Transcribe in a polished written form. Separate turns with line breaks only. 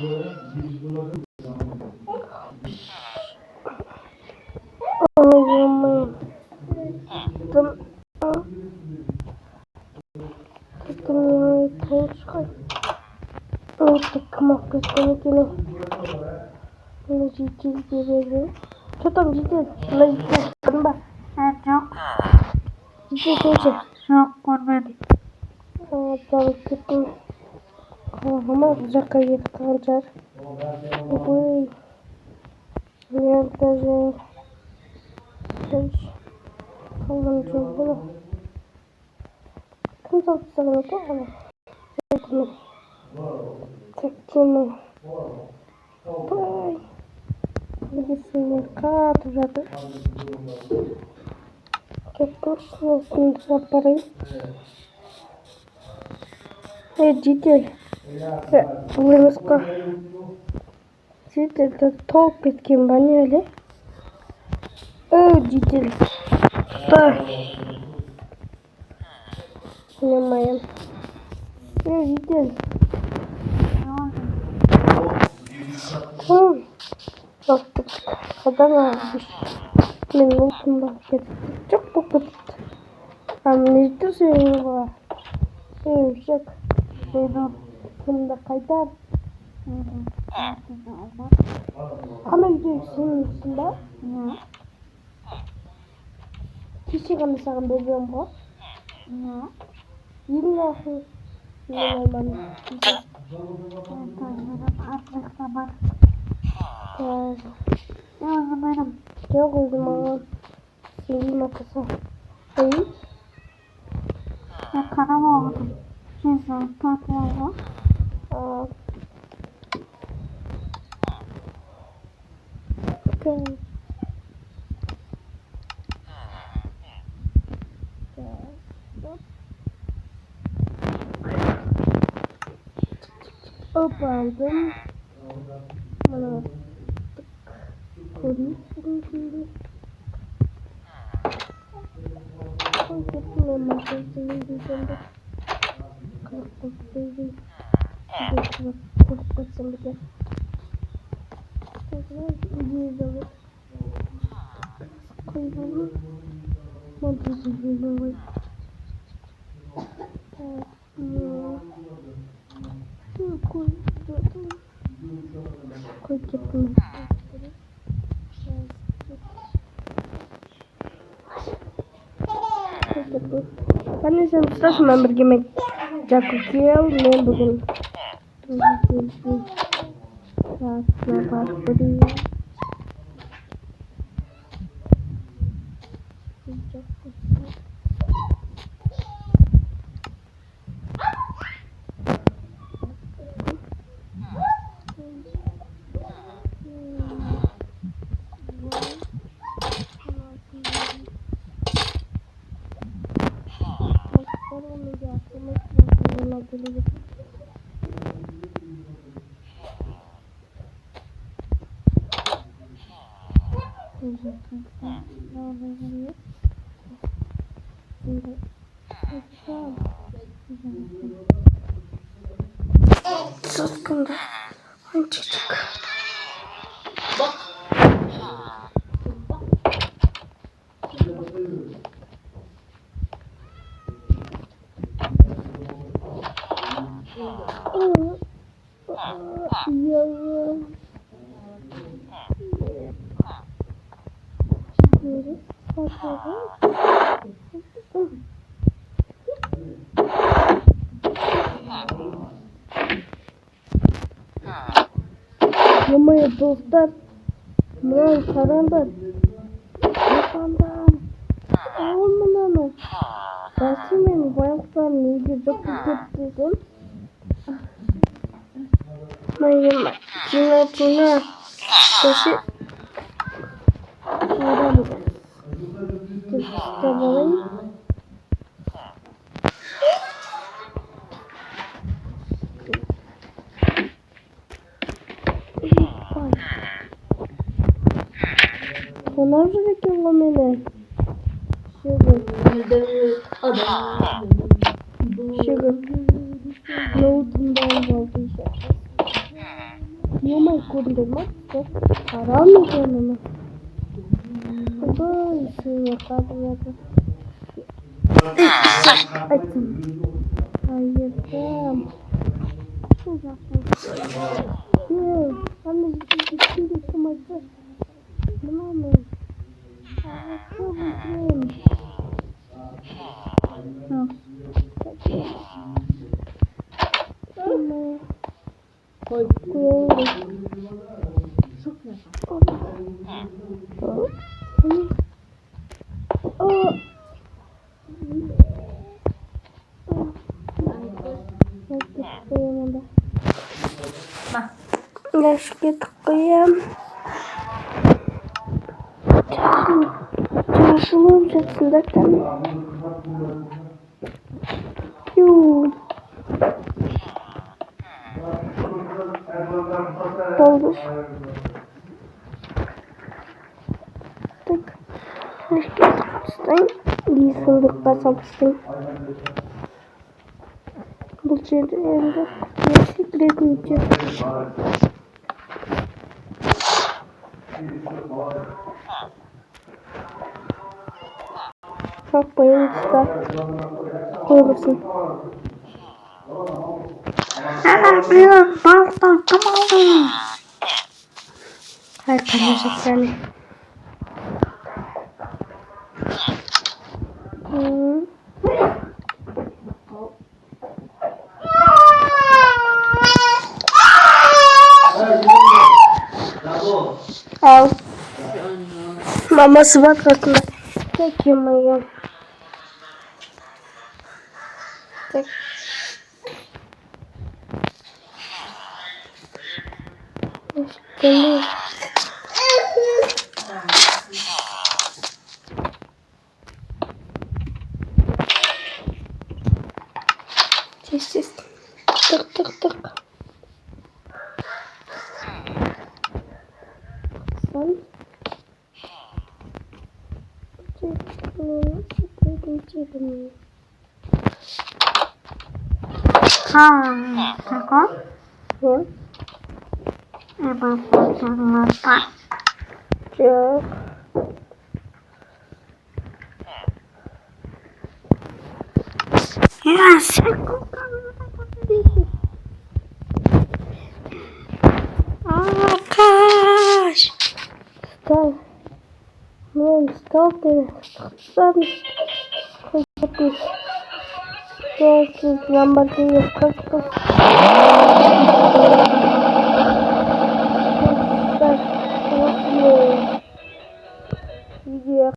Ağlamayın. Что там житель? Кімба?
Жоқ.
Житель кімше?
Жоқ, көрмедім.
Там кеттім. Қалғама жаққа кетіп қалған шығар. Ой. Я даже... қалған жоқ бұны. Кім салып тастаған екен ғана? Өтімен. Тектемін. Бай. Медицинер қатып жатыр. Кеттім осыны сұрап барайын. Житель. Бұл емес қой. Житель толып кеткен ба не әлі? Житель. Снимаем. Житель. Қадан алып мен ұлтым бар кетті. Жоқ болып кетті. Не жетті сүйені бар. Шек. Кімді қайтар. Қана үйде сенімсің ба? Кеше ғана саған бергем ғой. Елің ақыл. Мен алманым.
Арқылықта бар.
Өзім барам. Жоқ өзім ағам. Сенім атаса. Ой?
Мен қанам оғыдым. Жезі татылай ғой.
Hop aldım. Bana baktık. Koyuyorsun şimdi. Koyuyorsun ben makinesini diyeceğim de. Kalktım sevdim. Korkmasın bir de. İyiyiz olur. Koyuyorum. Montajı koyuyorum. Koydum. Ben sen tutasın ben bir yemek Jakukiyel men bugün saatine başladı. Sıskında. Hangi çıktık? Yavrum. Yamaya dostlar. Mural karanlar. Yapandan. Olmananı. Rasim'in bayaklar neydi? Çok kötüydüm. Mayım. Cina. Taşı. Şurada mı? Tabalayım. Onlar sürekli olmalı. Sugar. Nohutun da olmalı. Yuma kunde matte. Haram canım. Bu işin kadar. Açın. Hayır. Yok. Ben de şimdi maçı. Tamam mı? Çok mutluyum. Koy. Lasket koyayım. Çarşılı olacaksın zaten. Yuuu. Doldur. Tık. Lasket kapatayım. İyi sandıkta sapsın. Bu çevre evde yeşil üretmeyeceğim. Çok bayım ister. Koyulursun.
Biliyorum. Basta. Tamam.
Her tanecik seni. Al. Maması bak aslında. Tek yemeğim. Tek. İşte ne? Sessiz. Tık tık tık. Sen. Çekmeyi.
Tako.
Ne?
Çok.
Çok.
Yes. Akash.
Стал. Ну, стал ты. Сам. Хоть если ламборгини как видео